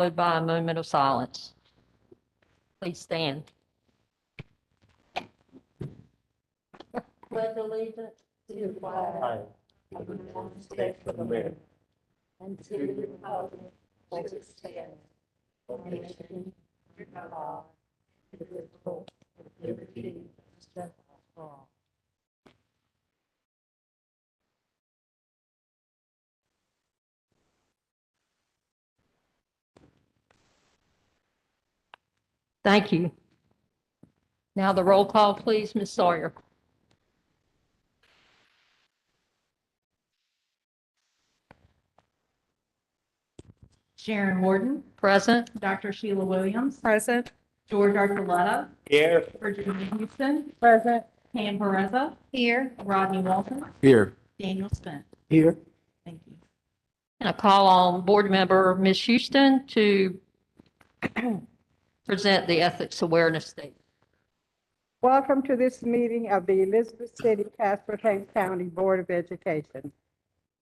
followed by a moment of silence. Please stand. Pledge allegiance to the flag of the United States of America and to the republic for which it stands, one nation, under God, indivisible, with liberty and justice for all. Thank you. Now the roll call, please, Ms. Sawyer. Sharon Warden, Present. Dr. Sheila Williams, Present. George Archuleta, Here. Virginia Houston, Present. Pam Perez, Here. Rodney Walton, Here. Daniel Spence. Here. Thank you. And I call on Board Member Ms. Houston to present the Ethics Awareness Statement. Welcome to this meeting of the Elizabeth City Casper County Board of Education.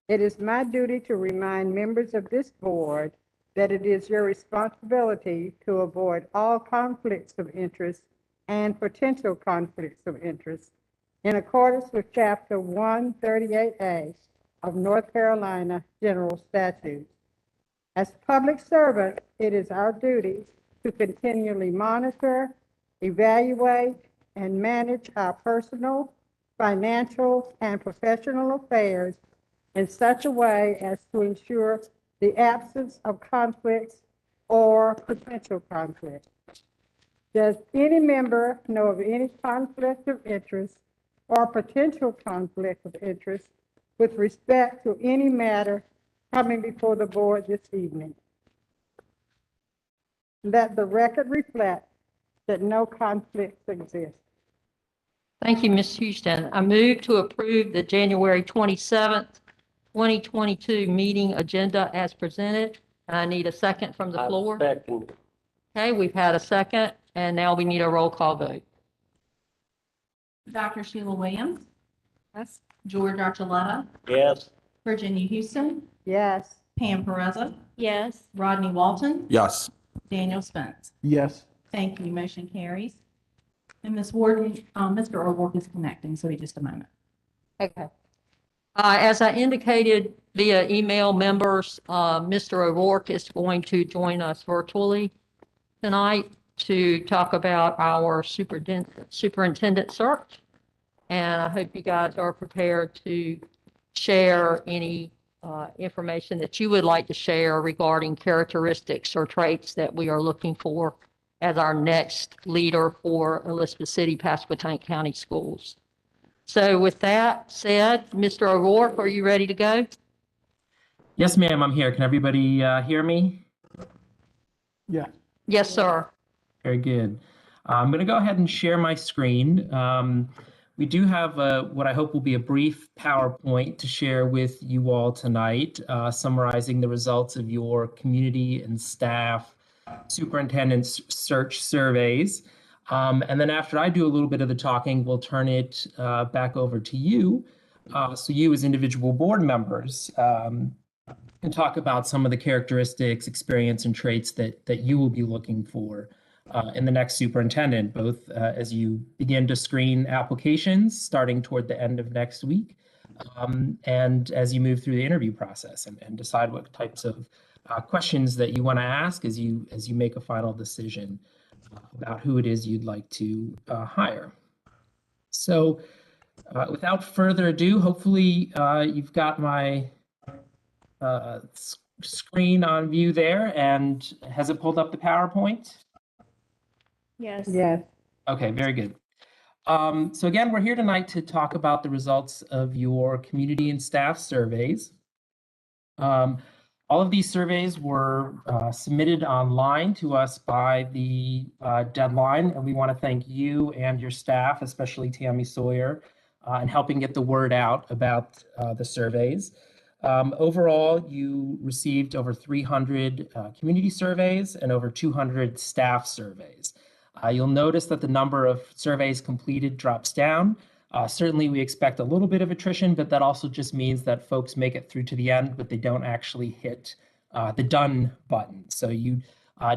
It is my duty to remind members of this board that it is your responsibility to avoid all conflicts of interest and potential conflicts of interest in accordance with Chapter 138A of North Carolina General Statutes. As public servants, it is our duty to continually monitor, evaluate, and manage our personal, financial, and professional affairs in such a way as to ensure the absence of conflicts or potential conflicts. Does any member know of any conflict of interest or potential conflict of interest with respect to any matter coming before the board this evening? Let the record reflect that no conflicts exist. Thank you, Ms. Houston. I move to approve the January 27th, 2022 meeting agenda as presented. And I need a second from the floor. Second. Okay, we've had a second, and now we need a roll call vote. Dr. Sheila Williams, Yes. George Archuleta, Yes. Virginia Houston, Yes. Pam Perez, Yes. Rodney Walton, Yes. Daniel Spence. Yes. Thank you. Motion carries. And Ms. Warden, Mr. O'Rourke is connecting, so wait just a moment. Okay. As I indicated via email, members, Mr. O'Rourke is going to join us virtually tonight to talk about our superintendent search. And I hope you guys are prepared to share any information that you would like to share regarding characteristics or traits that we are looking for as our next leader for Elizabeth City, Pasquotank County Schools. So with that said, Mr. O'Rourke, are you ready to go? Yes, ma'am, I'm here. Can everybody hear me? Yeah. Yes, sir. Very good. I'm going to go ahead and share my screen. We do have what I hope will be a brief PowerPoint to share with you all tonight, summarizing the results of your community and staff superintendent search surveys. And then after I do a little bit of the talking, we'll turn it back over to you. So you as individual board members can talk about some of the characteristics, experience, and traits that you will be looking for in the next superintendent, both as you begin to screen applications starting toward the end of next week, and as you move through the interview process and decide what types of questions that you want to ask as you make a final decision about who it is you'd like to hire. So without further ado, hopefully you've got my screen on view there, and has it pulled up the PowerPoint? Yes. Yes. Okay, very good. So again, we're here tonight to talk about the results of your community and staff surveys. All of these surveys were submitted online to us by the deadline, and we want to thank you and your staff, especially Tammy Sawyer, in helping get the word out about the surveys. Overall, you received over 300 community surveys and over 200 staff surveys. You'll notice that the number of surveys completed drops down. Certainly, we expect a little bit of attrition, but that also just means that folks make it through to the end, but they don't actually hit the done button. So you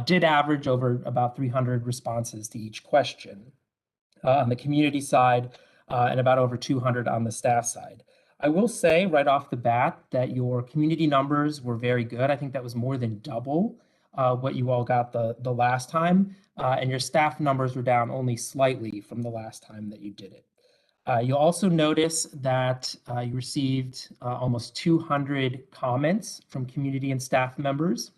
did average over about 300 responses to each question on the community side and about over 200 on the staff side. I will say right off the bat that your community numbers were very good. I think that was more than double what you all got the last time. And your staff numbers were down only slightly from the last time that you did it. You'll also notice that you received almost 200 comments from community and staff members.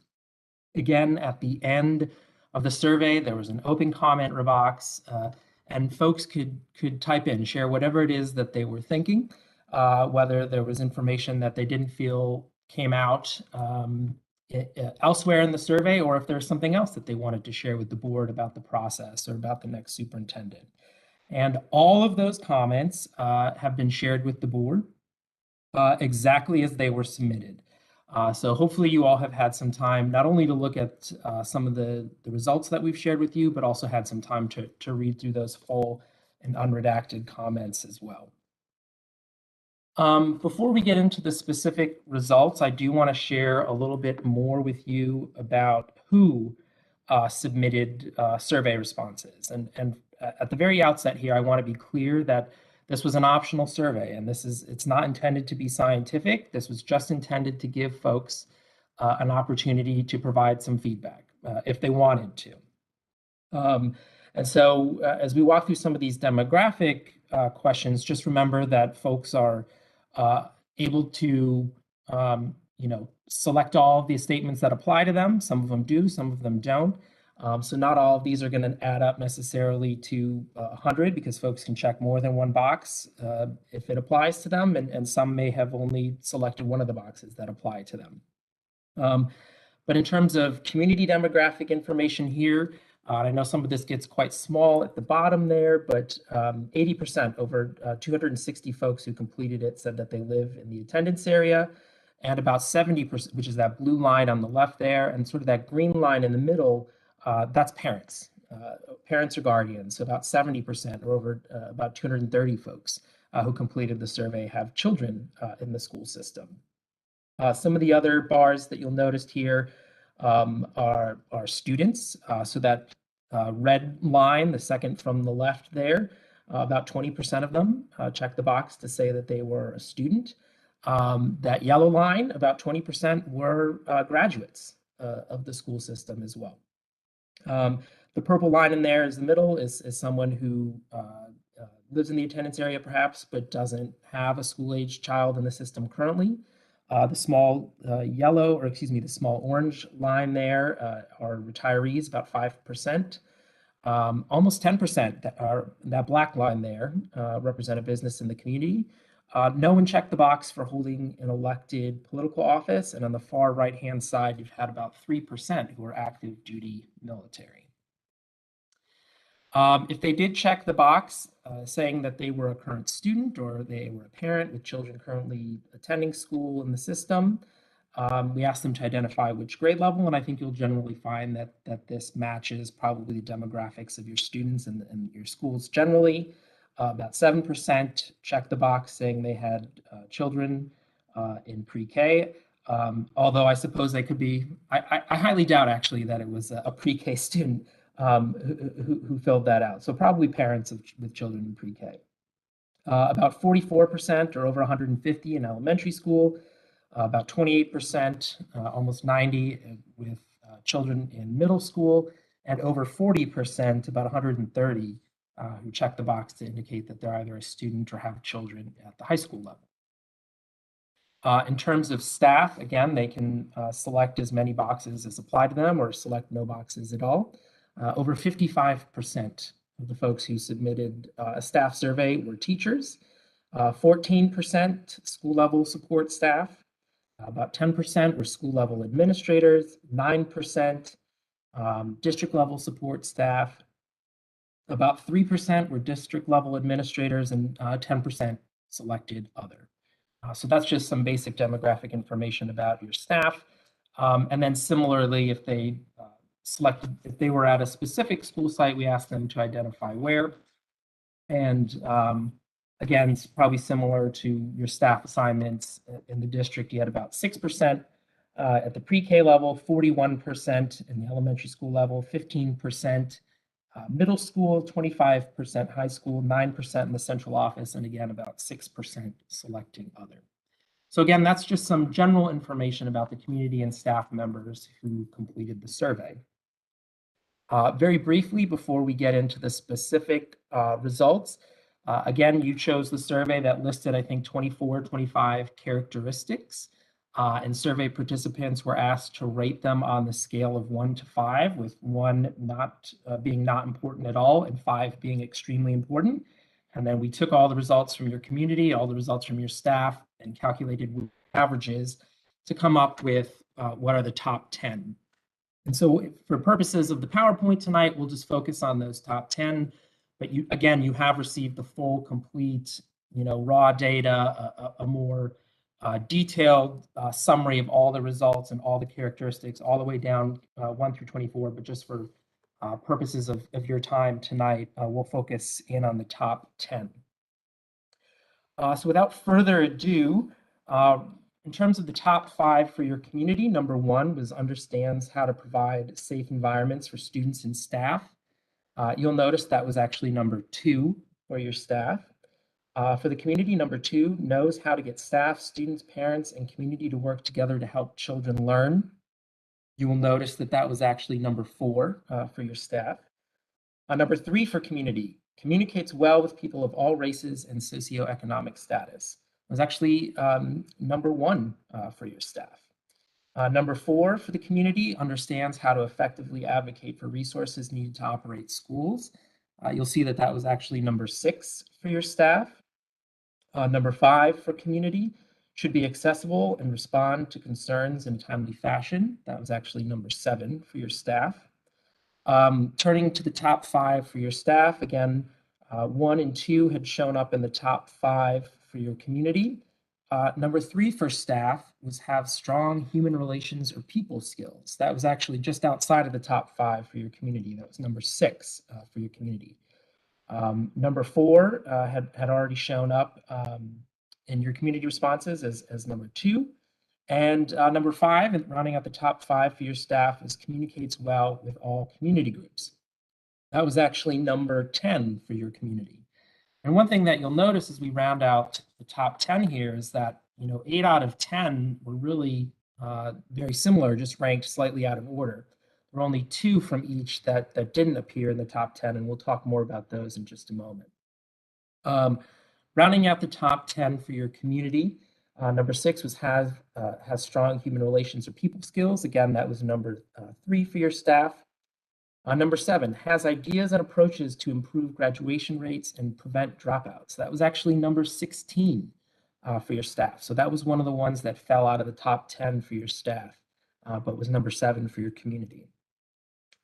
Again, at the end of the survey, there was an open comment box, and folks could type in, share whatever it is that they were thinking, whether there was information that they didn't feel came out elsewhere in the survey, or if there's something else that they wanted to share with the board about the process or about the next superintendent. And all of those comments have been shared with the board exactly as they were submitted. So hopefully you all have had some time not only to look at some of the results that we've shared with you, but also had some time to read through those full and unredacted comments as well. Before we get into the specific results, I do want to share a little bit more with you about who submitted survey responses. And at the very outset here, I want to be clear that this was an optional survey, and it's not intended to be scientific. This was just intended to give folks an opportunity to provide some feedback if they wanted to. And so as we walk through some of these demographic questions, just remember that folks are able to select all of the statements that apply to them. Some of them do, some of them don't. So not all of these are going to add up necessarily to 100, because folks can check more than one box if it applies to them, and some may have only selected one of the boxes that apply to them. But in terms of community demographic information here, I know some of this gets quite small at the bottom there, but 80%, over 260 folks who completed it, said that they live in the attendance area, and about 70%, which is that blue line on the left there, and sort of that green line in the middle, that's parents, parents or guardians. So about 70%, or over about 230 folks who completed the survey, have children in the school system. Some of the other bars that you'll notice here are students. So that red line, the second from the left there, about 20% of them checked the box to say that they were a student. That yellow line, about 20% were graduates of the school system as well. The purple line in there is the middle, is someone who lives in the attendance area perhaps, but doesn't have a school-age child in the system currently. The small yellow, or excuse me, the small orange line there are retirees, about 5%. Almost 10% that black line there represent a business in the community. No one checked the box for holding an elected political office. And on the far right-hand side, you've had about 3% who are active duty military. If they did check the box saying that they were a current student or they were a parent with children currently attending school in the system, we asked them to identify which grade level, and I think you'll generally find that this matches probably the demographics of your students and your schools generally. About 7% checked the box saying they had children in pre-K, although I suppose they could be, I highly doubt actually that it was a pre-K student who filled that out. So probably parents with children in pre-K. About 44%, or over 150 in elementary school, about 28%, almost 90 with children in middle school, and over 40%, about 130, who check the box to indicate that they're either a student or have children at the high school level. In terms of staff, again, they can select as many boxes as apply to them or select no boxes at all. Over 55% of the folks who submitted a staff survey were teachers, 14% school level support staff, about 10% were school level administrators, 9% district level support staff, about 3% were district level administrators, and 10% selected other. So that's just some basic demographic information about your staff. And then similarly, if they if they were at a specific school site, we asked them to identify where. And again, it's probably similar to your staff assignments in the district. You had about 6% At the pre-K level, 41%, in the elementary school level, 15%, middle school, 25%, high school, 9% in the central office, and again, about 6% selecting other. So again, that's just some general information about the community and staff members who completed the survey. Very briefly, before we get into the specific results, again, you chose the survey that listed, I think, 25 characteristics. And survey participants were asked to rate them on the scale of 1 to 5, with 1 not being not important at all and 5 being extremely important. And then we took all the results from your community, all the results from your staff, and calculated averages to come up with what are the top 10. And so for purposes of the PowerPoint tonight, we'll just focus on those top 10. But you, again, you have received the full, complete, raw data, a more detailed summary of all the results and all the characteristics all the way down 1 through 24. But just for purposes of your time tonight, we'll focus in on the top 10. So without further ado, in terms of the top 5 for your community, number 1 was understands how to provide safe environments for students and staff. You'll notice that was actually number 2 for your staff. For the community, number 2, knows how to get staff, students, parents, and community to work together to help children learn. You will notice that that was actually number 4 for your staff. Number 3 for community, communicates well with people of all races and socioeconomic status. It was actually number 1 for your staff. Number 4 for the community, understands how to effectively advocate for resources needed to operate schools. You'll see that that was actually number 6 for your staff. Number 5 for community, should be accessible and respond to concerns in a timely fashion. That was actually number 7 for your staff. Turning to the top 5 for your staff, again, 1 and 2 had shown up in the top 5 for your community. Number 3 for staff was have strong human relations or people skills. That was actually just outside of the top 5 for your community. That was number 6 for your community. Number 4 had already shown up in your community responses as number 2. And number 5, and rounding out the top 5 for your staff, is communicates well with all community groups. That was actually number 10 for your community. And one thing that you'll notice as we round out the top 10 here is that 8 out of 10 were really very similar, just ranked slightly out of order. There were only 2 from each that didn't appear in the top 10, and we'll talk more about those in just a moment. Rounding out the top 10 for your community, number 6 was has strong human relations or people skills. Again, that was number 3 for your staff. Number 7, has ideas and approaches to improve graduation rates and prevent dropouts. That was actually number 16 for your staff. So that was one of the ones that fell out of the top 10 for your staff, but was number 7 for your community.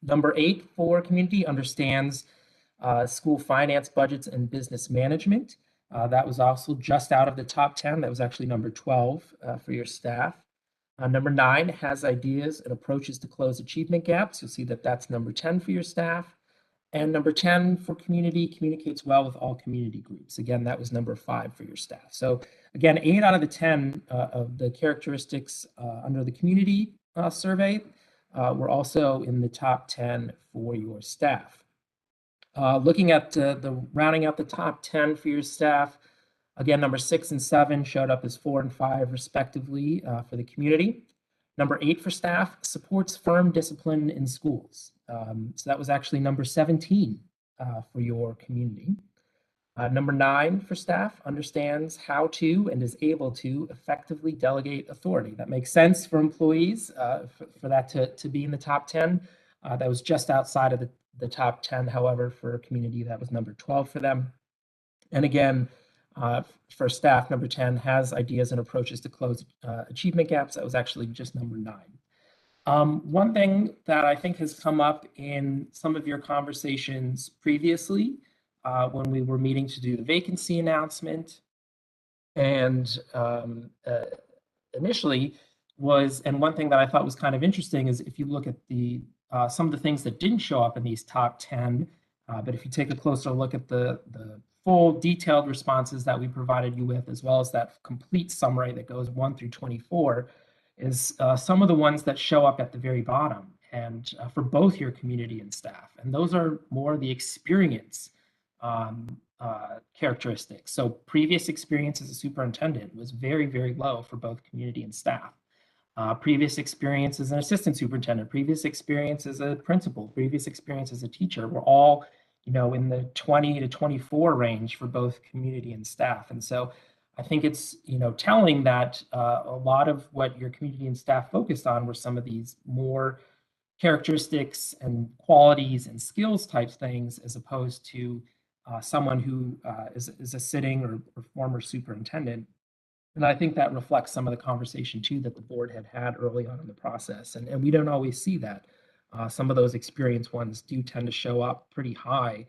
Number 8 for community, understands school finance, budgets, and business management. That was also just out of the top 10. That was actually number 12 for your staff. Number 9, has ideas and approaches to close achievement gaps. You'll see that that's number 10 for your staff. And number 10 for community, communicates well with all community groups. Again, that was number 5 for your staff. So again, 8 out of the 10 of the characteristics under the community survey were also in the top 10 for your staff. Looking at the rounding out the top 10 for your staff, again, number 6 and 7 showed up as 4 and 5 respectively for the community. Number 8 for staff, supports firm discipline in schools. So that was actually number 17 for your community. Number 9 for staff, understands how to and is able to effectively delegate authority. That makes sense for employees for that to be in the top 10. That was just outside of the top 10, however, for a community, that was number 12 for them. And again, for staff, number 10, has ideas and approaches to close achievement gaps. That was actually just number 9. One thing that I think has come up in some of your conversations previously when we were meeting to do the vacancy announcement and initially was, and one thing that I thought was kind of interesting is if you look at the some of the things that didn't show up in these top 10, but if you take a closer look at the full detailed responses that we provided you with, as well as that complete summary that goes 1 through 24, is some of the ones that show up at the very bottom, and for both your community and staff. And those are more the experience characteristics. So previous experience as a superintendent was very, very low for both community and staff. Previous experience as an assistant superintendent, previous experience as a principal, previous experience as a teacher were all, in the 20 to 24 range for both community and staff. And so I think it's, telling that a lot of what your community and staff focused on were some of these more characteristics and qualities and skills type things, as opposed to someone who is a sitting or former superintendent. And I think that reflects some of the conversation too that the board had early on in the process. And we don't always see that. Some of those experienced ones do tend to show up pretty high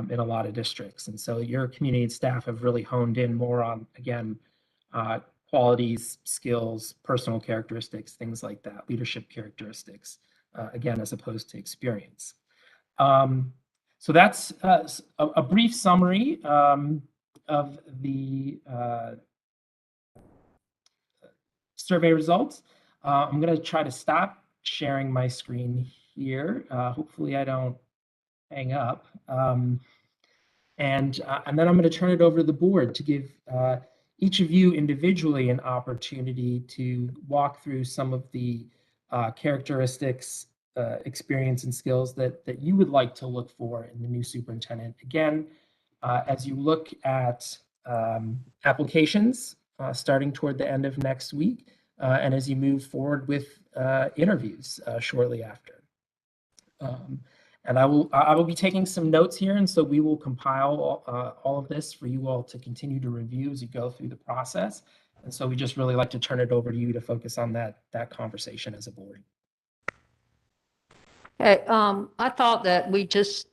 in a lot of districts. And so your community and staff have really honed in more on, again, qualities, skills, personal characteristics, things like that, leadership characteristics, again, as opposed to experience. So that's a brief summary of the survey results. I'm going to try to stop sharing my screen here. Hopefully I don't hang up. And then I'm going to turn it over to the board to give each of you individually an opportunity to walk through some of the characteristics, experience, and skills that you would like to look for in the new superintendent. Again, as you look at applications starting toward the end of next week, and as you move forward with interviews shortly after. And I will be taking some notes here, and so we will compile all of this for you all to continue to review as you go through the process. And so we just really like to turn it over to you to focus on that conversation as a board. Okay, I thought that we just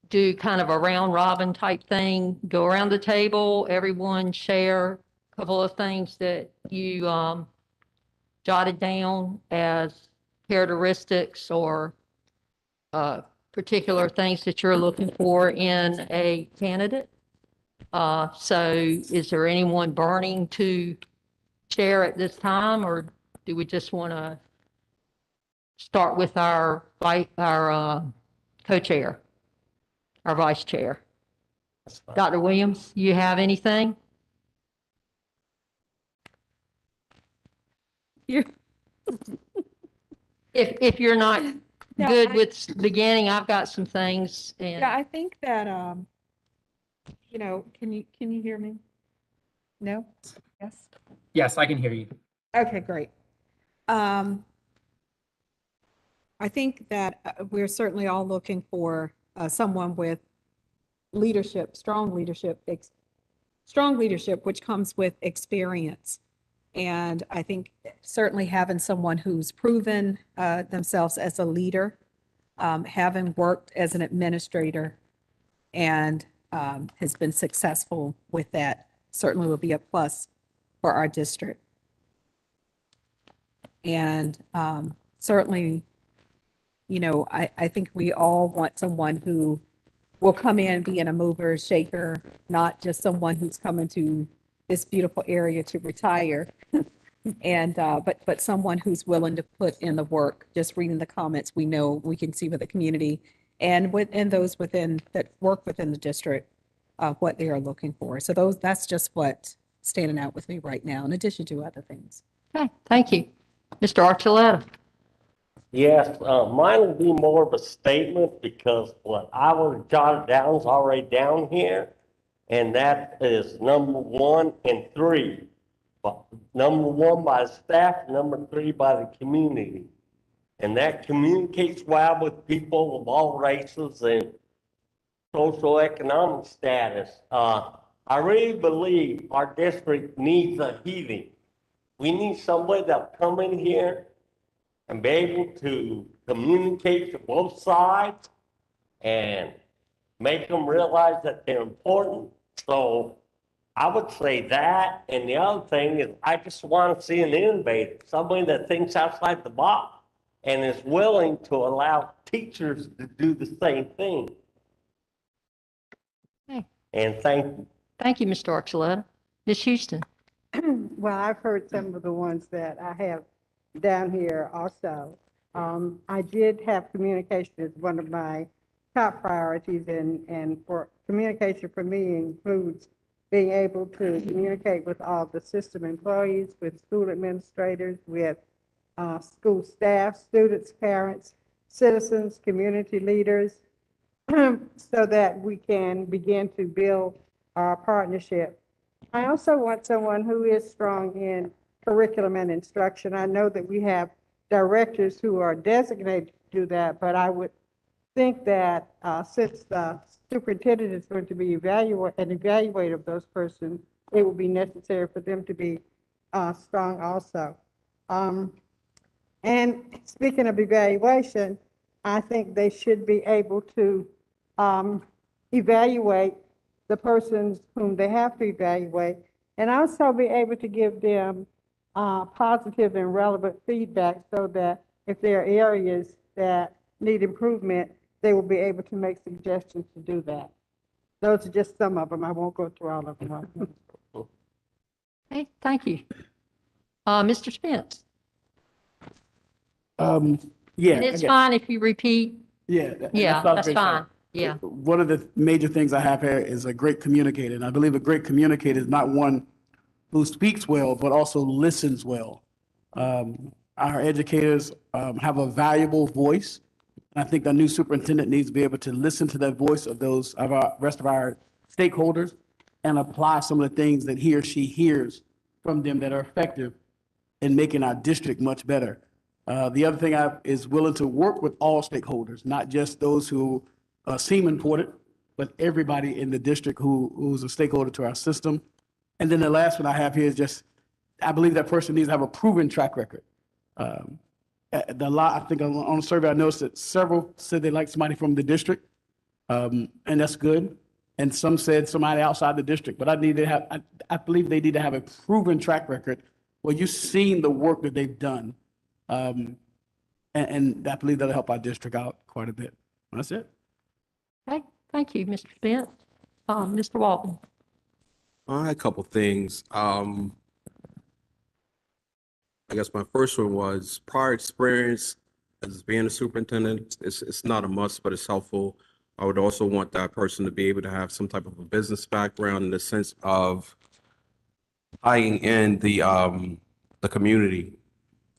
do kind of a round robin type thing, go around the table, everyone share a couple of things that you jotted down as characteristics or particular things that you're looking for in a candidate. So is there anyone burning to share at this time, or do we just want to start with our co-chair, our vice chair? Dr. Williams, you have anything? If you're not No, good with beginning, I've got some things. And Yeah, I think that, can you hear me? No? Yes? Yes, I can hear you. Okay, great. I think that we're certainly all looking for someone with leadership, strong leadership, which comes with experience. And I think certainly having someone who's proven themselves as a leader, having worked as an administrator and has been successful with that certainly will be a plus for our district. And certainly, I think we all want someone who will come in being a mover, shaker, not just someone who's coming to this beautiful area to retire. And but someone who's willing to put in the work. Just reading the comments, we know we can see with the community and within those that work within the district what they are looking for. So that's just what's standing out with me right now, in addition to other things. okay, thank you. Mr. Archuleta. Yes, mine will be more of a statement because what I was jotted down is already down here, and that is number 1 and 3. Number 1 by the staff, number 3 by the community. And that communicates well with people of all races and socioeconomic status. I really believe our district needs a healing. We need somebody that'll come in here and be able to communicate to both sides and make them realize that they're important. So I would say that, and the other thing is I just want to see an innovator, somebody that thinks outside the box and is willing to allow teachers to do the same thing. Okay. And thank you. Thank you, Mr. Archuleta. Ms. Houston. Well, I've heard some of the ones that I have down here also. I did have communication as one of my top priorities, and for communication for me includes being able to communicate with all the system employees, with school administrators, with school staff, students, parents, citizens, community leaders, so that we can begin to build our partnership. I also want someone who is strong in curriculum and instruction. I know that we have directors who are designated to do that, but I would think that since the superintendent is going to be an evaluator of those persons, it will be necessary for them to be strong also. And speaking of evaluation, I think they should be able to evaluate the persons whom they have to evaluate, and also be able to give them positive and relevant feedback, so that if there are areas that need improvement, they will be able to make suggestions to do that. Those are just some of them. I won't go through all of them. Okay, thank you. Mr. Spence? Yeah. And it's okay. fine if you repeat. Yeah. Yeah, that's fine. Yeah. One of the major things I have here is a great communicator. And I believe a great communicator is not one who speaks well, but also listens well. Our educators have a valuable voice. And I think the new superintendent needs to be able to listen to that voice of those of our rest of our stakeholders and apply some of the things that he or she hears from them that are effective in making our district much better. The other thing is willing to work with all stakeholders, not just those who seem important, but everybody in the district who's a stakeholder to our system. And then the last one I have here is just, I believe that person needs to have a proven track record. I think on the survey, I noticed that several said they like somebody from the district, and that's good. And some said somebody outside the district, but I believe they need to have a proven track record where you've seen the work that they've done. And I believe that'll help our district out quite a bit. That's it. Okay, thank you, Mr. Spence. Mr. Walton? I had a couple things. I guess my first one was prior experience as being a superintendent. It's not a must, but it's helpful. I would also want that person to be able to have some type of a business background in the sense of tying in the community.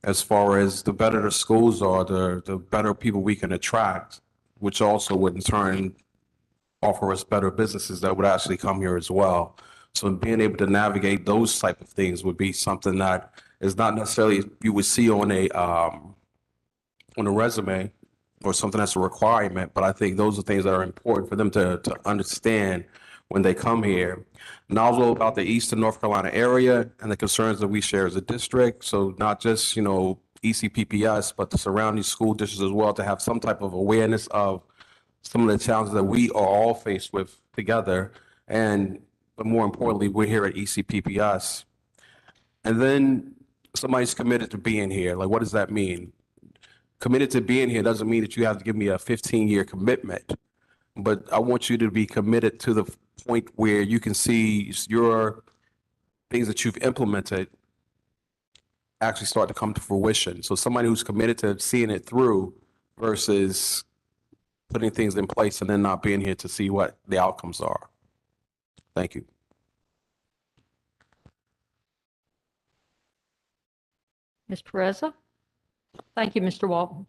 As far as the better the schools are, the better people we can attract, which also would in turn offer us better businesses that would actually come here as well. So being able to navigate those type of things would be something that is not necessarily you would see on a resume or something that's a requirement, but I think those are things that are important for them to understand when they come here. Knowledgeable about the Eastern North Carolina area and the concerns that we share as a district. So not just, ECPPS, but the surrounding school districts as well, to have some type of awareness of some of the challenges that we are all faced with together. But more importantly, we're here at ECPPS. And then somebody's committed to being here. Like, what does that mean? Committed to being here doesn't mean that you have to give me a 15-year commitment, but I want you to be committed to the point where you can see your things that you've implemented actually start to come to fruition. So somebody who's committed to seeing it through versus putting things in place and then not being here to see what the outcomes are. Thank you. Ms. Perez? Thank you, Mr. Walton.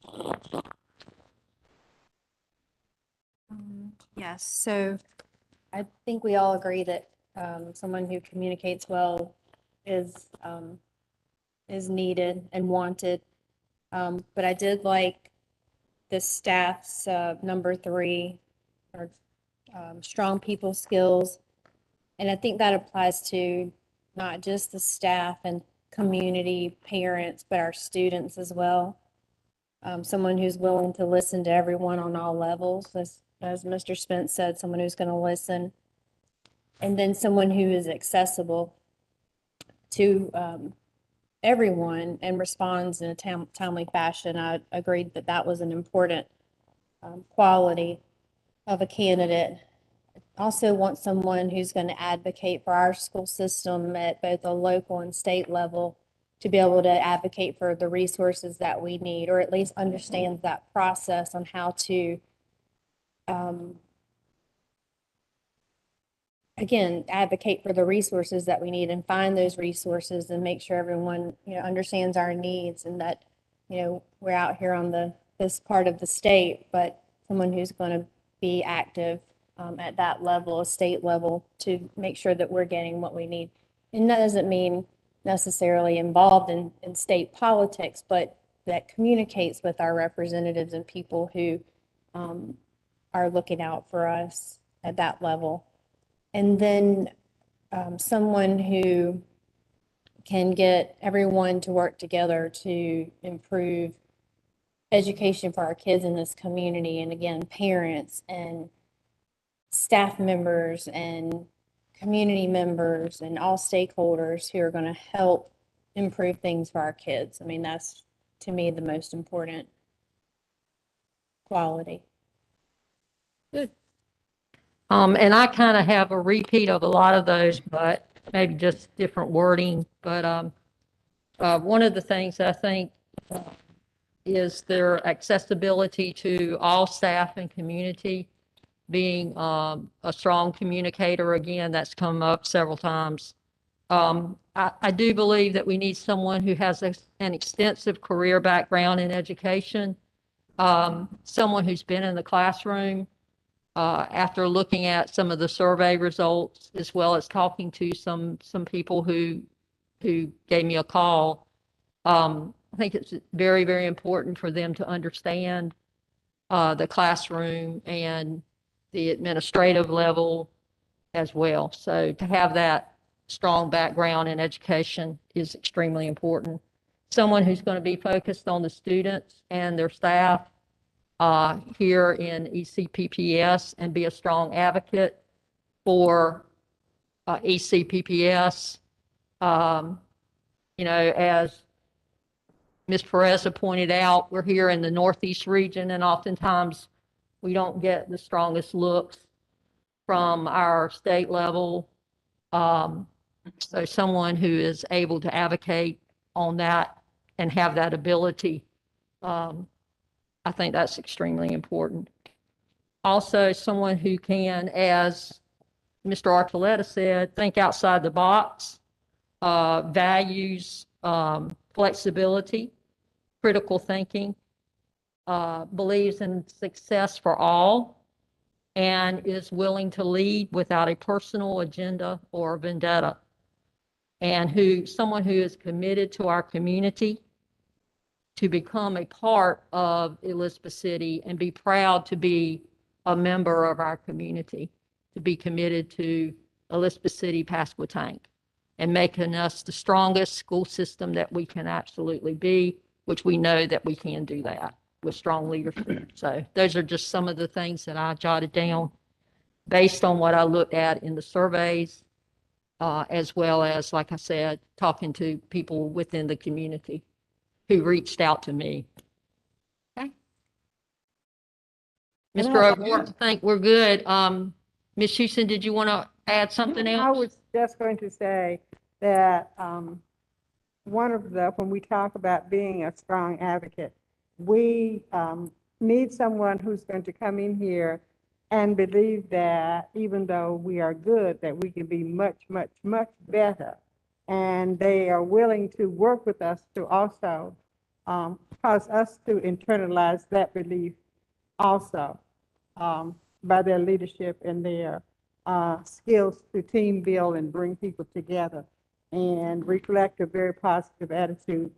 Yes, so I think we all agree that someone who communicates well is needed and wanted. But I did like the staff's number 3, or strong people skills. And I think that applies to not just the staff and community, parents, but our students as well. Someone who's willing to listen to everyone on all levels, as Mr. Spence said, someone who's going to listen. And then someone who is accessible to everyone and responds in a timely fashion. I agreed that that was an important quality of a candidate. Also want someone who's going to advocate for our school system at both a local and state level to be able to advocate for the resources that we need, or at least understands that process on how to, again, advocate for the resources that we need and find those resources and make sure everyone, understands our needs, and that, we're out here on this part of the state, but someone who's going to be active at that level, a state level, to make sure that we're getting what we need. And that doesn't mean necessarily involved in state politics, but that communicates with our representatives and people who are looking out for us at that level. And then someone who can get everyone to work together to improve education for our kids in this community. And again, parents and staff members and community members and all stakeholders who are going to help improve things for our kids. I mean, that's, to me, the most important quality. And I kind of have a repeat of a lot of those, but maybe just different wording. But one of the things I think is their accessibility to all staff and community, being a strong communicator. Again, that's come up several times. I do believe that we need someone who has an extensive career background in education, someone who's been in the classroom. After looking at some of the survey results, as well as talking to some people who gave me a call, I think it's very, very important for them to understand the classroom and the administrative level as well. So to have that strong background in education is extremely important. Someone who's going to be focused on the students and their staff here in ECPPS and be a strong advocate for ECPPS. As Ms. Perez pointed out, we're here in the Northeast region, and oftentimes we don't get the strongest looks from our state level. So someone who is able to advocate on that and have that ability, I think that's extremely important. Also, someone who can, as Mr. Archuleta said, think outside the box, values flexibility, critical thinking, believes in success for all, and is willing to lead without a personal agenda or vendetta. And someone who is committed to our community, to become a part of Elizabeth City and be proud to be a member of our community, to be committed to Elizabeth City, Pasquotank, and making us the strongest school system that we can absolutely be, which we know that we can do that with strong leadership. So those are just some of the things that I jotted down based on what I looked at in the surveys, as well as, like I said, talking to people within the community who reached out to me. Okay. Mr. O'Rourke, I think we're good. Ms. Houston, did you want to add something else? I was just going to say that when we talk about being a strong advocate, we need someone who's going to come in here and believe that even though we are good, that we can be much, much, much better. And they are willing to work with us to also cause us to internalize that belief also by their leadership and their skills to team build and bring people together and reflect a very positive attitude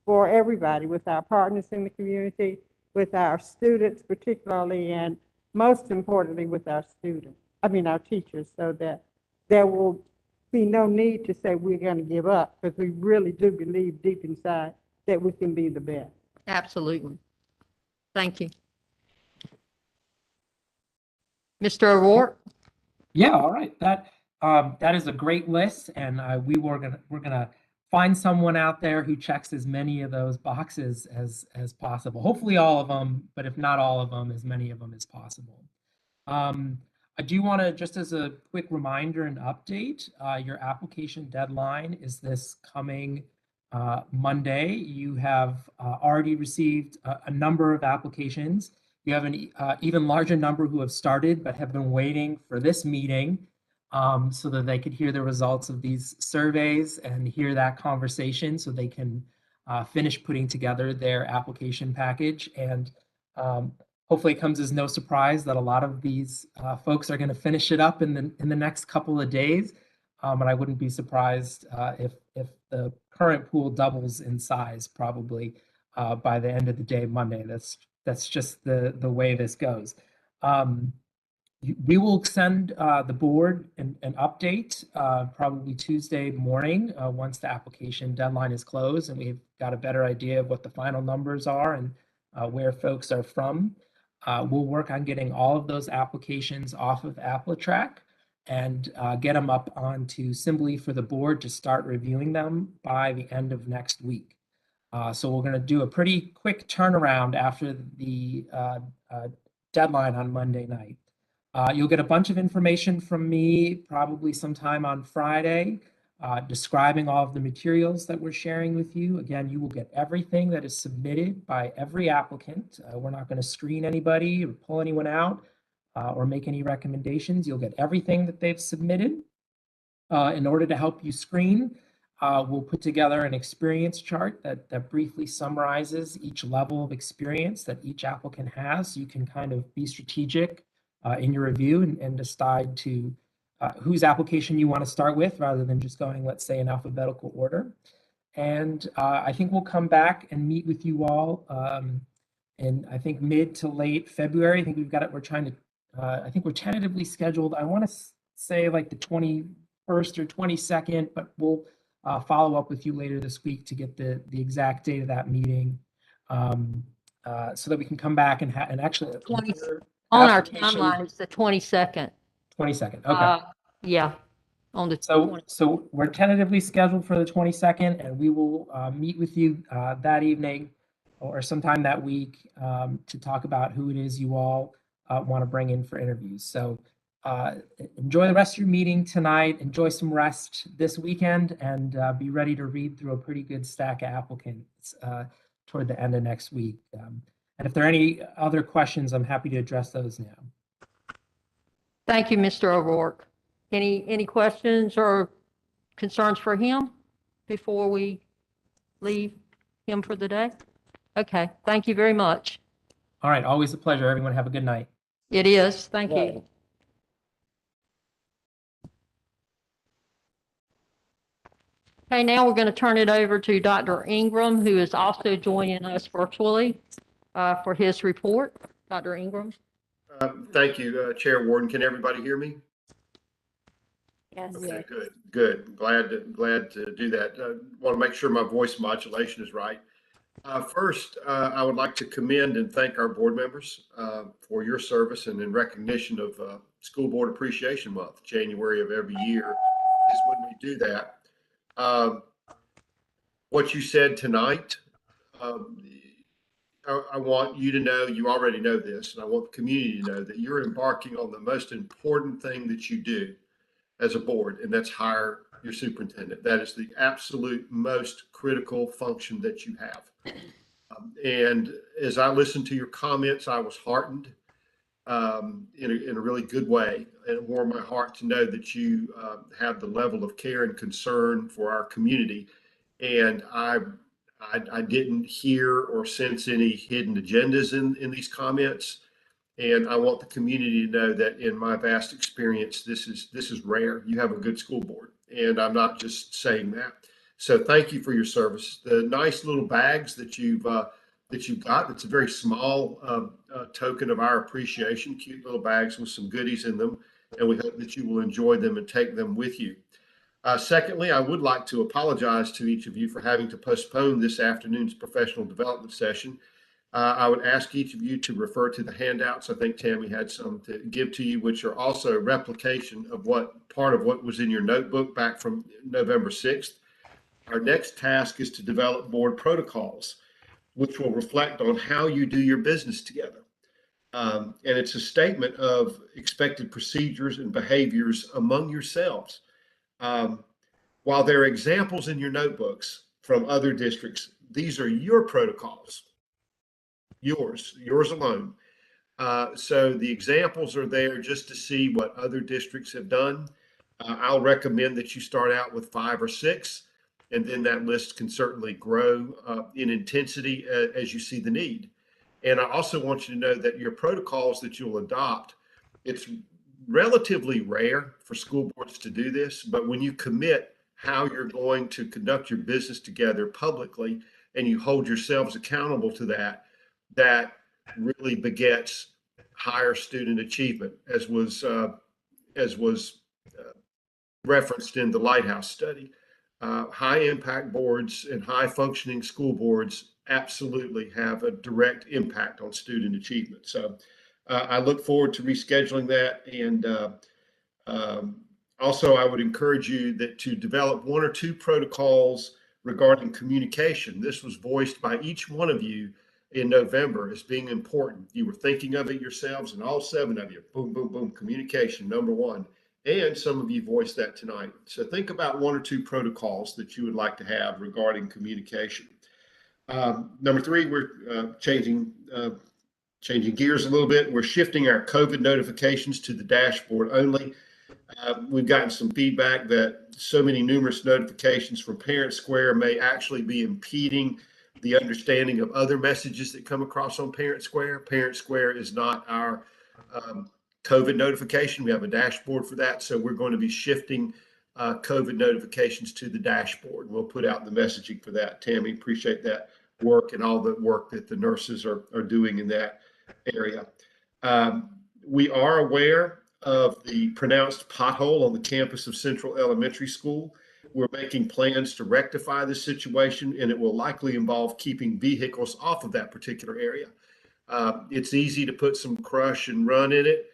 for everybody, with our partners in the community, with our students particularly, and most importantly with our our teachers, so that there will be no need to say we're going to give up, because we really do believe deep inside that we can be the best. Absolutely. Thank you. Mr. O'Rourke? Yeah, all right. That is a great list, and we're gonna find someone out there who checks as many of those boxes as possible. Hopefully all of them, but if not all of them, as many of them as possible. I do want to, just as a quick reminder and update, your application deadline is this coming Monday, you have already received a number of applications. You have an even larger number who have started but have been waiting for this meeting so that they could hear the results of these surveys and hear that conversation so they can finish putting together their application package. And hopefully it comes as no surprise that a lot of these folks are going to finish it up in the next couple of days. And I wouldn't be surprised if the current pool doubles in size probably by the end of the day Monday. That's just the way this goes. We will send the board an update probably Tuesday morning once the application deadline is closed and we've got a better idea of what the final numbers are and where folks are from. We'll work on getting all of those applications off of AppleTrack and get them up onto Assembly for the board to start reviewing them by the end of next week. So we're going to do a pretty quick turnaround after the deadline on Monday night. You'll get a bunch of information from me probably sometime on Friday, describing all of the materials that we're sharing with you. Again, you will get everything that is submitted by every applicant. We're not going to screen anybody or pull anyone out or make any recommendations. You'll get everything that they've submitted. In order to help you screen, we'll put together an experience chart that briefly summarizes each level of experience that each applicant has. So you can kind of be strategic in your review and decide to whose application you want to start with rather than just going, let's say, in alphabetical order. And I think we'll come back and meet with you all in, I think, mid to late February. I think we've got it. We're trying to, I think we're tentatively scheduled. I want to say like the 21st or 22nd, but we'll follow up with you later this week to get the exact date of that meeting so that we can come back and actually 20 on our application- timeline, it's the 22nd. 22nd. Okay. Yeah, on the So 20th. so we're tentatively scheduled for the 22nd, and we will meet with you that evening or sometime that week to talk about who it is you all want to bring in for interviews. So enjoy the rest of your meeting tonight. Enjoy some rest this weekend, and be ready to read through a pretty good stack of applicants toward the end of next week. And if there are any other questions, I'm happy to address those now. Thank you, Mr. O'Rourke. Any questions or concerns for him before we leave him for the day? Okay, thank you very much. All right, always a pleasure. Everyone have a good night. It is. Thank you. Okay, now we're going to turn it over to Dr. Ingram, who is also joining us virtually for his report. Dr. Ingram. Thank you, Chair Warden. Can everybody hear me? Yes. Okay, good. Glad to do that. Want to make sure my voice modulation is right. First, I would like to commend and thank our board members for your service and in recognition of School Board Appreciation Month. January of every year is when we do that. What you said tonight, I want you to know, you already know this, and I want the community to know that you're embarking on the most important thing that you do as a board, and that's hire your superintendent. That is the absolute most critical function that you have. And as I listened to your comments, I was heartened in a really good way, and it warmed my heart to know that you have the level of care and concern for our community. And I didn't hear or sense any hidden agendas in these comments. And I want the community to know that in my vast experience, this is rare. You have a good school board, and I'm not just saying that. So thank you for your service. The nice little bags that you've got, it's a very small token of our appreciation, cute little bags with some goodies in them. And we hope that you will enjoy them and take them with you. Secondly, I would like to apologize to each of you for having to postpone this afternoon's professional development session. I would ask each of you to refer to the handouts. I think Tammy had some to give to you, which are also a replication of part of what was in your notebook back from November 6th. Our next task is to develop board protocols, which will reflect on how you do your business together. And it's a statement of expected procedures and behaviors among yourselves. While there are examples in your notebooks, from other districts. These are your protocols, yours alone. So the examples are there just to see what other districts have done. I'll recommend that you start out with 5 or 6, and then that list can certainly grow in intensity as you see the need. And I also want you to know that your protocols that you'll adopt, it's relatively rare for school boards to do this, but when you commit how you're going to conduct your business together publicly and you hold yourselves accountable to that, that really begets higher student achievement, as was referenced in the Lighthouse study. High impact boards and high functioning school boards absolutely have a direct impact on student achievement. So I look forward to rescheduling that. And also, I would encourage you to develop 1 or 2 protocols regarding communication. This was voiced by each one of you in November as being important. You were thinking of it yourselves, and all 7 of you, boom, boom, boom, communication, number 1. And some of you voiced that tonight. So think about 1 or 2 protocols that you would like to have regarding communication. Number 3, we're changing gears a little bit. We're shifting our COVID notifications to the dashboard only. We've gotten some feedback that so many numerous notifications from Parent Square may actually be impeding the understanding of other messages that come across on Parent Square. Parent Square is not our COVID notification. We have a dashboard for that. So we're going to be shifting COVID notifications to the dashboard. We'll put out the messaging for that. Tammy, appreciate that work and all the work that the nurses are doing in that area. We are aware of the pronounced pothole on the campus of Central Elementary School. We're making plans to rectify this situation, and it will likely involve keeping vehicles off of that particular area. It's easy to put some crush and run in it.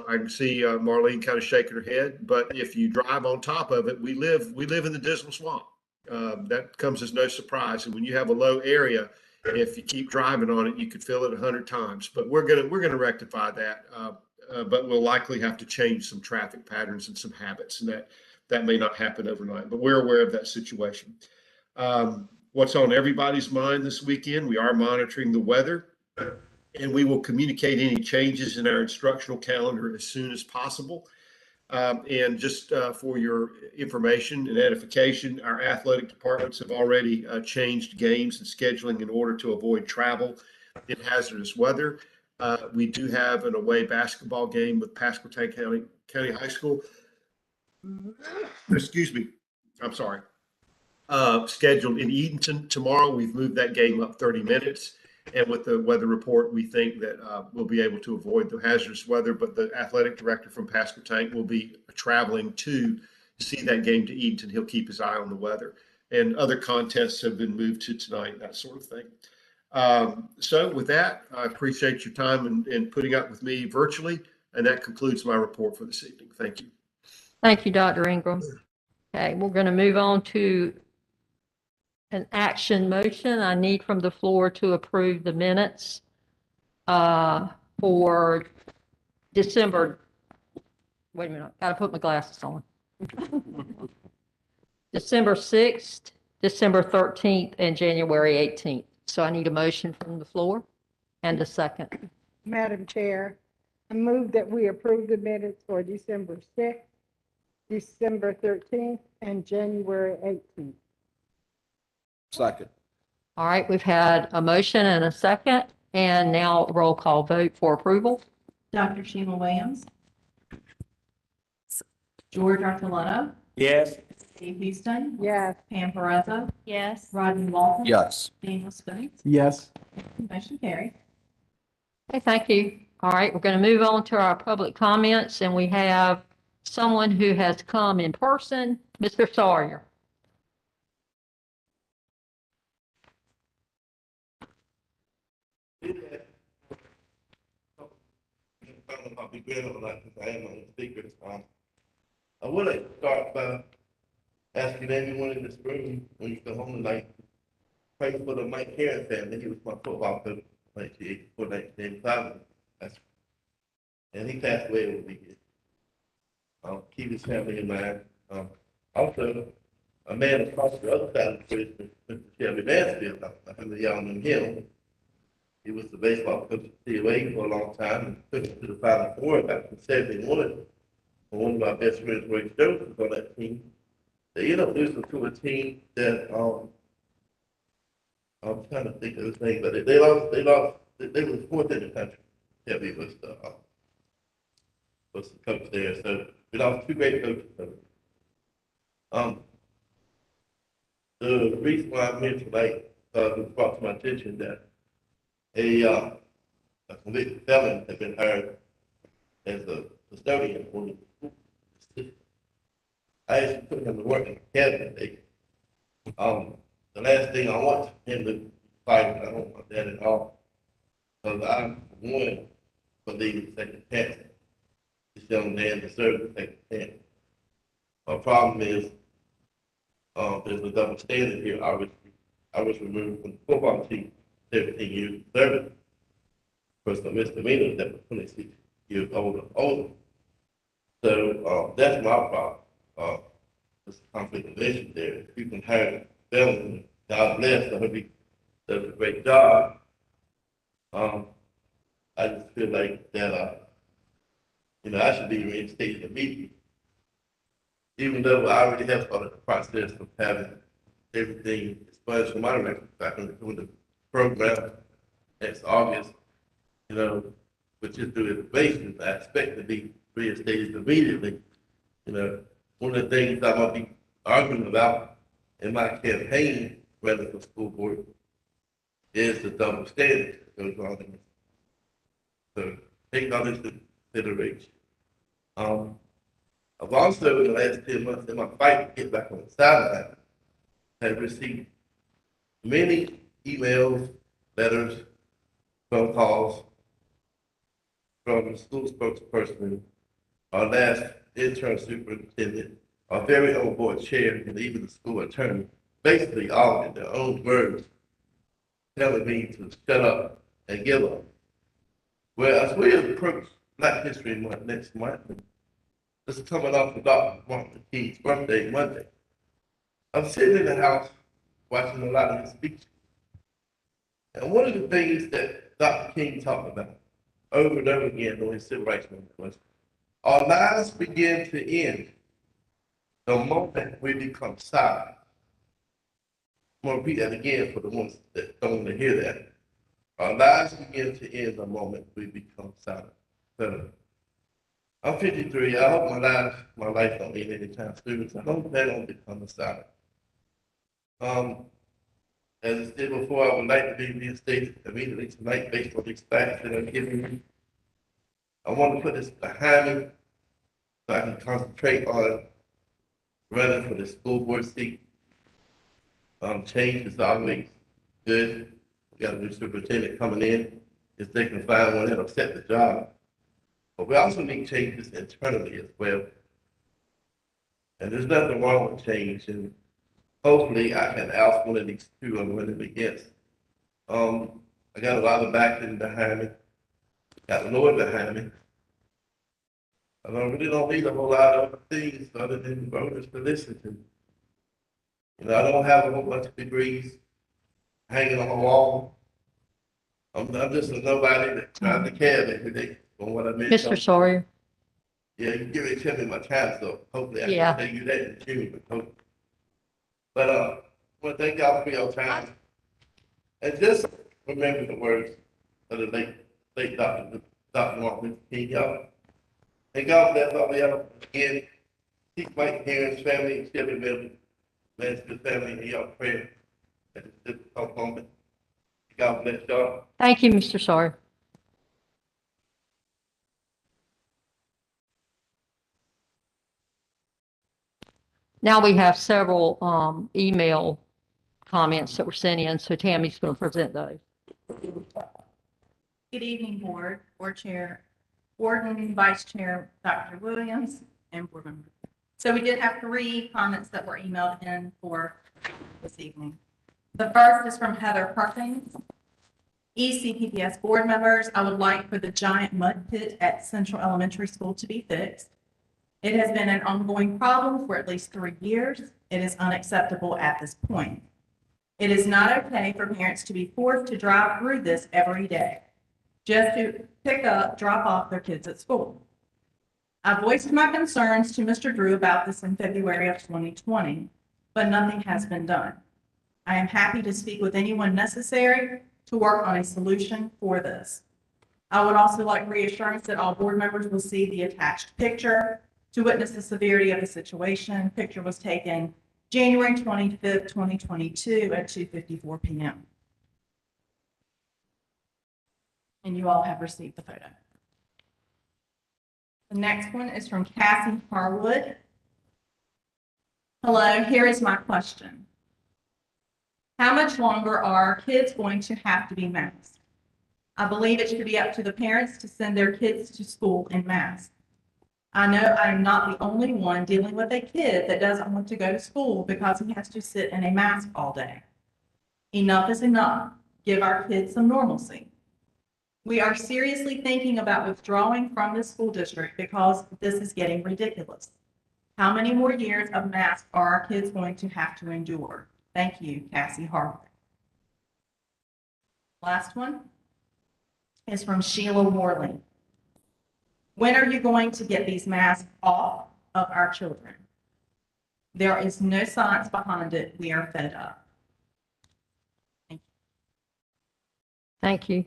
I can see Marlene kind of shaking her head, but if you drive on top of it, we live in the Dismal Swamp. That comes as no surprise. And when you have a low area, if you keep driving on it, you could fill it 100 times. But we're gonna rectify that. But we'll likely have to change some traffic patterns and some habits, and that may not happen overnight. But we're aware of that situation. What's on everybody's mind this weekend? We are monitoring the weather, and we will communicate any changes in our instructional calendar as soon as possible. And just for your information and edification, our athletic departments have already changed games and scheduling in order to avoid travel in hazardous weather. We do have an away basketball game with Pasquotank County High School. Excuse me. I'm sorry. Scheduled in Edenton tomorrow. We've moved that game up 30 minutes. And with the weather report, we think that we'll be able to avoid the hazardous weather, but the athletic director from Pasquotank will be traveling to see that game to Edenton. He'll keep his eye on the weather. And other contests have been moved to tonight, that sort of thing. So with that, I appreciate your time and putting up with me virtually. And that concludes my report for this evening. Thank you. Thank you, Dr. Ingram. Okay, we're going to move on to an action motion. I need from the floor to approve the minutes for December. Wait a minute, got to put my glasses on. December 6th, December 13th, and January 18th. So I need a motion from the floor and a second. Madam Chair, I move that we approve the minutes for December 6th, December 13th, and January 18th. Second. All right, we've had a motion and a second, and now roll call vote for approval. Dr. Sheila Williams. George Archuleta. Yes. Steve Houston. Yes. Pam Perez. Yes. Rodney Walton. Yes. Daniel Spinks. Yes. Motion carried. Okay, thank you. All right, we're going to move on to our public comments, and we have someone who has come in person, Mr. Sawyer. I would like to start by asking everyone in this room when you go home tonight, pray for the Mike Harris family. He was my football coach, 1984, 1985. And he passed away over the years. Keep his family in mind. Also, a man across the other side of the bridge, Mr. Shelby Mansfield, I think y'all know him. He was the baseball coach at COA for a long time and took him to the Final Four back in '71. And one of my best friends, Ray Stokes, was on that team. They ended up losing to a team that, I'm trying to think of his name, but they lost, they were fourth in the country. Shelby was the coach there. So we lost two great coaches. The reason why I'm here tonight, was brought to my attention that a convicted felon had been hired as a custodian for the school system. I actually put him to work in the academy. The last thing I want him to fight, I don't want that at all. Because I, for one, believe in second chance. This young man deserves a second chance. My problem is, there's a double standard here. I was removed from the football team 17 years of service for some misdemeanors that were 26 years older. So that's my problem. There's a conflict of interest there. If you can hire felons, God bless, I hope he does a great job. I just feel like that, I should be reinstated immediately. Even though I already have started the process of having everything expunged from my record back on the program next August, which is through innovation, I expect to be reinstated immediately. One of the things I'm going to be arguing about in my campaign running for school board is the double standard that goes on in this. So take all this into consideration. I've also, in the last 10 months, in my fight to get back on the sideline, have received many emails, letters, phone calls from the school spokesperson, our last intern superintendent, our very own board chair, and even the school attorney, basically all in their own words, telling me to shut up and give up. Well, as we approach Black History Month next month, this is coming off of Dr. Martin Luther King's birthday Monday, I'm sitting in the house watching a lot of his speeches. And one of the things that Dr. King talked about over and over again during his civil rights movement was, our lives begin to end the moment we become silent. I'm going to repeat that again for the ones that don't want to hear that. Our lives begin to end the moment we become silent. So, I'm 53. I hope my life don't end anytime soon. So I don't plan on becoming silent. As I said before, I would like to be reinstated immediately tonight based on these facts that I'm giving you. I want to put this behind me so I can concentrate on running for the school board seat. Change is always good. We got a new superintendent coming in. If they can find one that'll set the job. But we also need changes internally as well. And there's nothing wrong with change. And hopefully I can oust one of these two I'm running against. I got a lot of backing behind me. Got the Lord behind me. I really don't need a whole lot of things other than voters to listen to. I don't have a whole bunch of degrees hanging on my wall. I'm just a nobody that drives the cab every day on what I meant. Mr. Sawyer, Yeah, you give it to me my time, so hopefully I Yeah. can tell you that in June. But I want to thank y'all for your time. And just remember the words of the late Dr. Martin Luther King, y'all. And God bless all of y'all. Again, keep Mike Harris' family and Shelby Mansfield family in y'all prayer at this difficult moment. God bless y'all. thank you, Mr. Sawyer. Now we have several email comments that were sent in, so Tammy's going to present those. Good evening, Board Chair, Board and Vice Chair, Dr. Williams, and Board members. So we did have 3 comments that were emailed in for this evening. The first is from Heather Perkins. ECPPS board members, I would like for the giant mud pit at Central Elementary School to be fixed. It has been an ongoing problem for at least 3 years. It is unacceptable at this point. It is not okay for parents to be forced to drive through this every day just to pick up, drop off their kids at school. I voiced my concerns to Mr. Drew about this in February of 2020, but nothing has been done. I am happy to speak with anyone necessary to work on a solution for this. I would also like reassurance that all board members will see the attached picture to witness the severity of the situation. Picture was taken January 25th, 2022 at 2:54 p.m. And you all have received the photo. The next one is from Cassie Harwood. Hello, here is my question. How much longer are our kids going to have to be masked? I believe it should be up to the parents to send their kids to school in masks. I know I'm not the only one dealing with a kid that doesn't want to go to school because he has to sit in a mask all day. Enough is enough. Give our kids some normalcy. We are seriously thinking about withdrawing from the school district because this is getting ridiculous. How many more years of masks are our kids going to have to endure? Thank you, Cassie Harwood. Last one is from Sheila Worley. When are you going to get these masks off of our children? There is no science behind it. We are fed up. Thank you.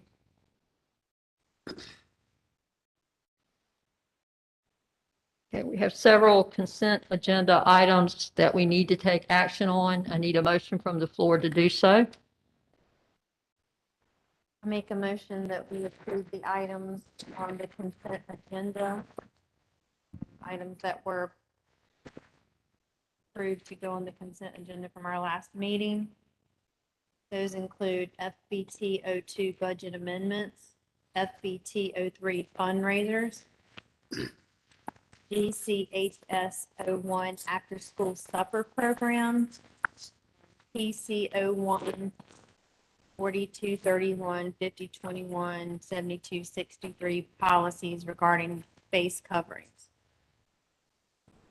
Okay, we have several consent agenda items that we need to take action on. I need a motion from the floor to do so. I make a motion that we approve the items on the consent agenda. Items that were approved to go on the consent agenda from our last meeting. Those include FBT 02 budget amendments, FBT 03 fundraisers, DCHS 01 after school supper program, PC 01 4231, 5021, 7263 policies regarding face coverings.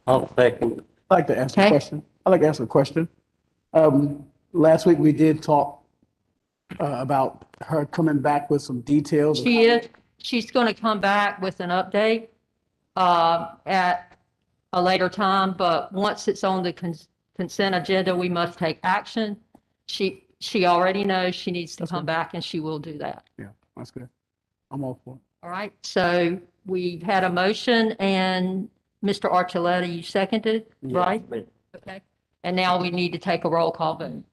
I'll second. I'd like to ask a Okay. question. I'd like to ask a question. Last week we did talk about her coming back with some details. She's going to come back with an update at a later time, but once it's on the consent agenda, we must take action. She already knows she needs to come back, and she will do that. Yeah, that's good. I'm all for it. All right, so we've had a motion, and Mr. Archuleta, you seconded, right? Okay, and now we need to take a roll call vote.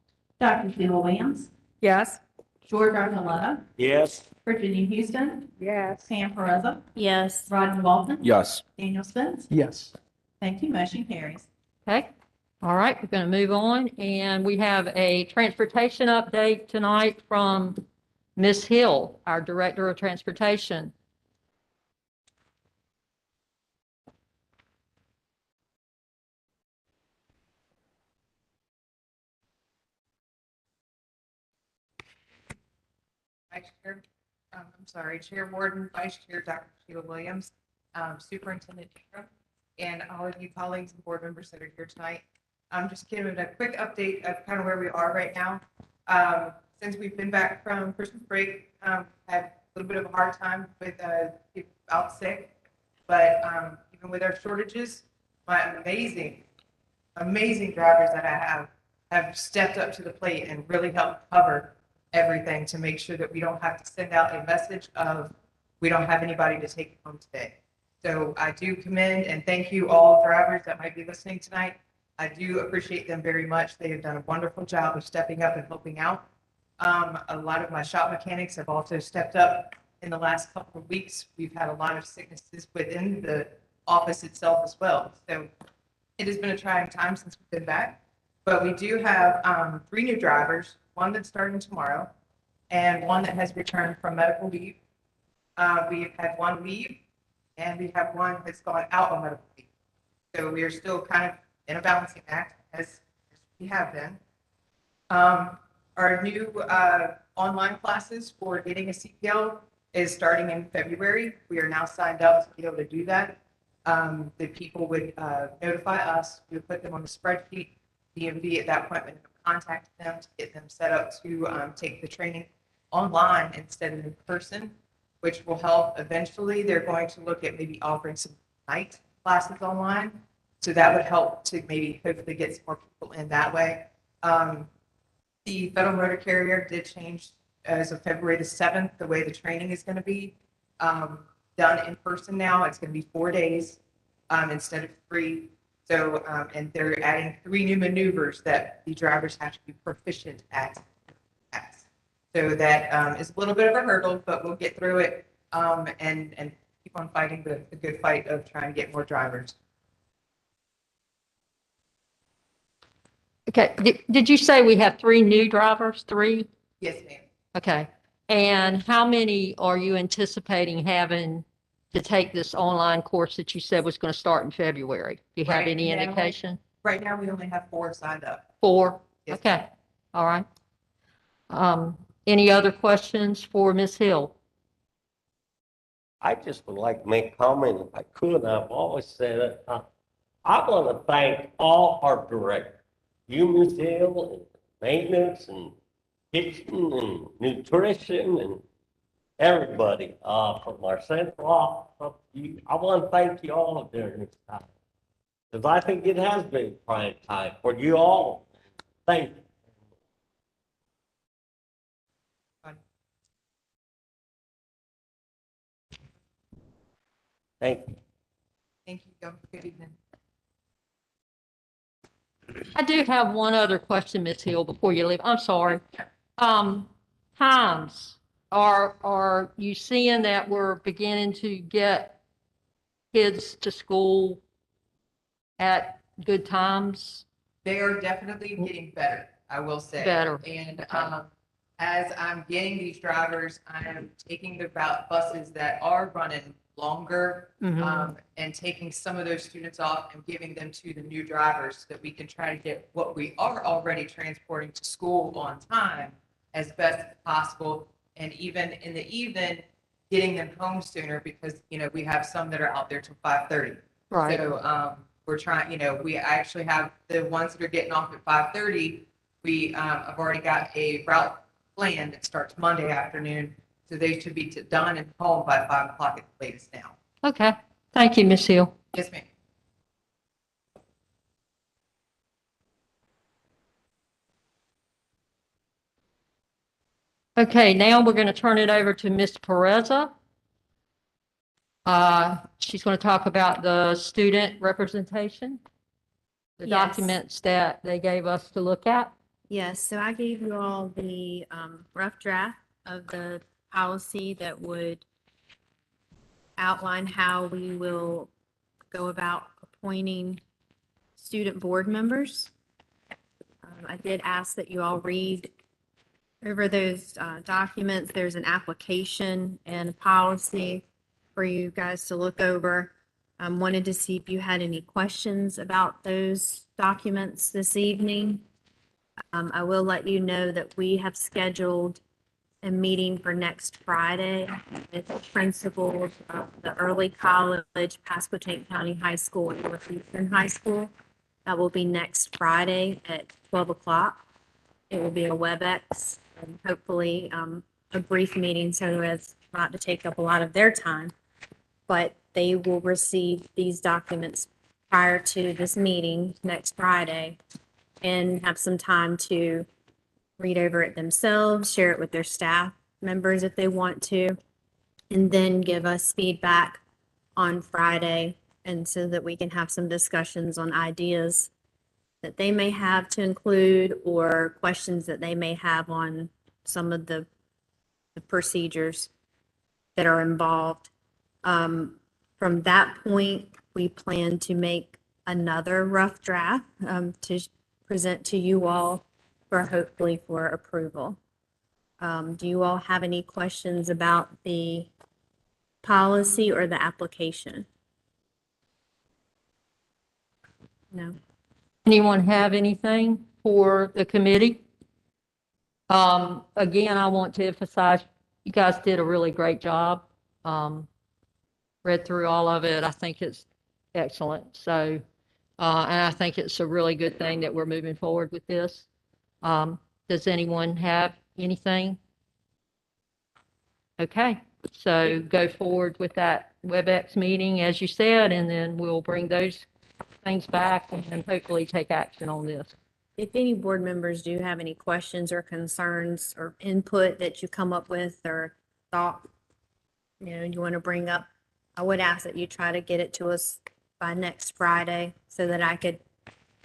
Dr. Sheila Williams, Yes. George Archuleta, Yes. Virginia Houston, Yes. Pam Perez, Yes. Rodney Walton, Yes. Daniel Spence. Yes. Thank you. Motion carries. Okay, all right, we're going to move on, and we have a transportation update tonight from Ms. Hill, our Director of Transportation. Chair Warden, Vice Chair Dr. Sheila Williams, Superintendent Ingram, and all of you colleagues and board members that are here tonight. I'm just giving a quick update of kind of where we are right now. Since we've been back from Christmas break, had a little bit of a hard time with people out sick, but even with our shortages, my amazing drivers that I have stepped up to the plate and really helped cover everything to make sure that we don't have to send out a message of we don't have anybody to take home today. So I do commend and thank you all drivers that might be listening tonight. I do appreciate them very much. They have done a wonderful job of stepping up and helping out. A lot of my shop mechanics have also stepped up in the last couple of weeks. We've had a lot of sicknesses within the office itself as well. So it has been a trying time since we've been back, but we do have 3 new drivers, one that's starting tomorrow and one that has returned from medical leave. We've had 1 leave and we have 1 that's gone out on medical leave. So we are still kind of in a balancing act as we have been. Our new online classes for getting a CPL is starting in February. We are now signed up to be able to do that. The people would notify us. We would put them on the spreadsheet DMV at that point would contact them to get them set up to take the training online instead of in person, which will help. Eventually, they're going to look at maybe offering some night classes online. So that would help to maybe hopefully get some more people in that way. The Federal Motor Carrier did change as of February the 7th, the way the training is going to be done in person now. It's going to be 4 days instead of 3. So, and they're adding 3 new maneuvers that the drivers have to be proficient at. So that is a little bit of a hurdle, but we'll get through it and keep on fighting the good fight of trying to get more drivers. Okay, did you say we have 3 new drivers? 3? Yes, ma'am. Okay. And how many are you anticipating having to take this online course that you said was going to start in February? Do you have Right any now- indication? Right now, we only have 4 signed up. 4? Yes. Okay, all right. Any other questions for Ms. Hill? I just would like to make a comment if I could. I've always said it. I want to thank all our directors, you, Ms. Hill, and maintenance and kitchen and nutrition and everybody from our central office. I want to thank you all during this time. Because I think it has been prime time for you all. Thank you. Thank you. Thank you. Good evening. I do have one other question, Ms. Hill, before you leave. I'm sorry. Times, are you seeing that we're beginning to get kids to school at good times? They are definitely getting better, I will say. Better. And as I'm getting these drivers, I am taking the buses that are running longer and taking some of those students off and giving them to the new drivers so that we can try to get what we are already transporting to school on time as best as possible. And even in the evening, getting them home sooner because, you know, we have some that are out there till 5:30. Right. So we're trying, you know, we actually have the ones that are getting off at 5:30. We have already got a route plan that starts Monday afternoon. So they should be done and home by 5 o'clock at the latest now. Okay. Thank you, Ms. Hill. Yes, ma'am. Okay, now we're going to turn it over to Ms. Perez. She's going to talk about the student representation, the Yes. documents that they gave us to look at. Yes, so I gave you all the rough draft of the policy that would outline how we will go about appointing student board members. I did ask that you all read over those documents. There's an application and a policy for you guys to look over. Wanted to see if you had any questions about those documents this evening. I will let you know that we have scheduled a meeting for next Friday with the principals of the early college, Pasquotank County High School and Northeastern High School. That will be next Friday at 12 o'clock. It will be a WebEx and hopefully a brief meeting so as not to take up a lot of their time. But they will receive these documents prior to this meeting next Friday and have some time to read over it themselves, share it with their staff members if they want to, and then give us feedback on Friday, and so that we can have some discussions on ideas that they may have to include or questions that they may have on some of the procedures that are involved. From that point, we plan to make another rough draft to present to you all for hopefully for approval. Do you all have any questions about the policy or the application? No? Anyone have anything for the committee? Again, I want to emphasize, you guys did a really great job. Read through all of it. I think it's excellent. So And I think it's a really good thing that we're moving forward with this. Does anyone have anything? Okay, so go forward with that WebEx meeting, as you said, and then we'll bring those things back and hopefully take action on this. If any board members do have any questions or concerns or input that you come up with or thought, you want to bring up, I would ask that you try to get it to us by next Friday so that I could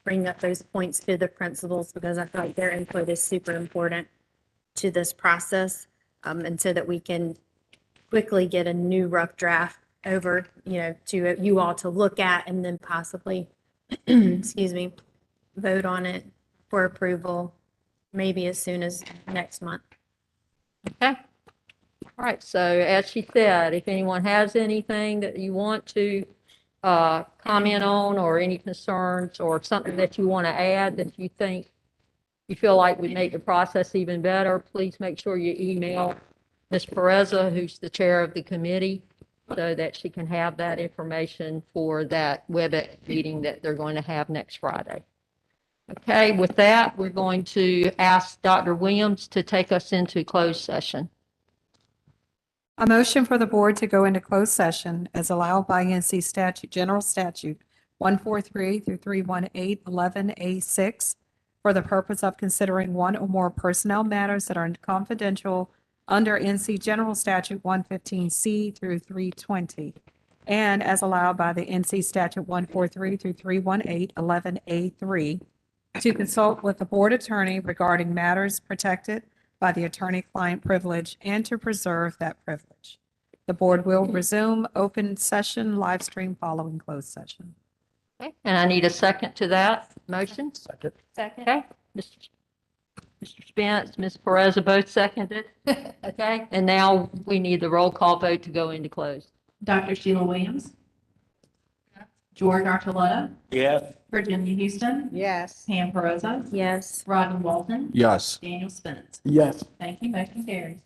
bring up those points to the principals, because I feel like their input is super important to this process. And so that we can quickly get a new rough draft over, to you all to look at and then possibly, excuse me, vote on it for approval, maybe as soon as next month. Okay. All right, so as she said, if anyone has anything that you want to comment on, or any concerns, or something that you want to add that you think you feel like would make the process even better, please make sure you email Ms. Perez, who's the chair of the committee, so that she can have that information for that WebEx meeting that they're going to have next Friday. Okay, with that, we're going to ask Dr. Williams to take us into closed session. A motion for the board to go into closed session as allowed by NC Statute, General Statute 143 through 318, 11A6, for the purpose of considering one or more personnel matters that are confidential under NC General Statute 115C through 320, and as allowed by the NC Statute 143 through 318, 11A3, to consult with the board attorney regarding matters protected by the attorney-client privilege and to preserve that privilege. The board will resume open session live stream following closed session. Okay, and I need a second to that motion. Second. Okay, Mr. Spence, Ms. Perez both seconded. Okay, and now we need the roll call vote to go into closed. Dr. Sheila Williams. George Archuleta. Yes. Virginia Houston. Yes. Pam Perez. Yes. Rodney Walton. Yes. Daniel Spence. Yes. Thank you. Motion carries.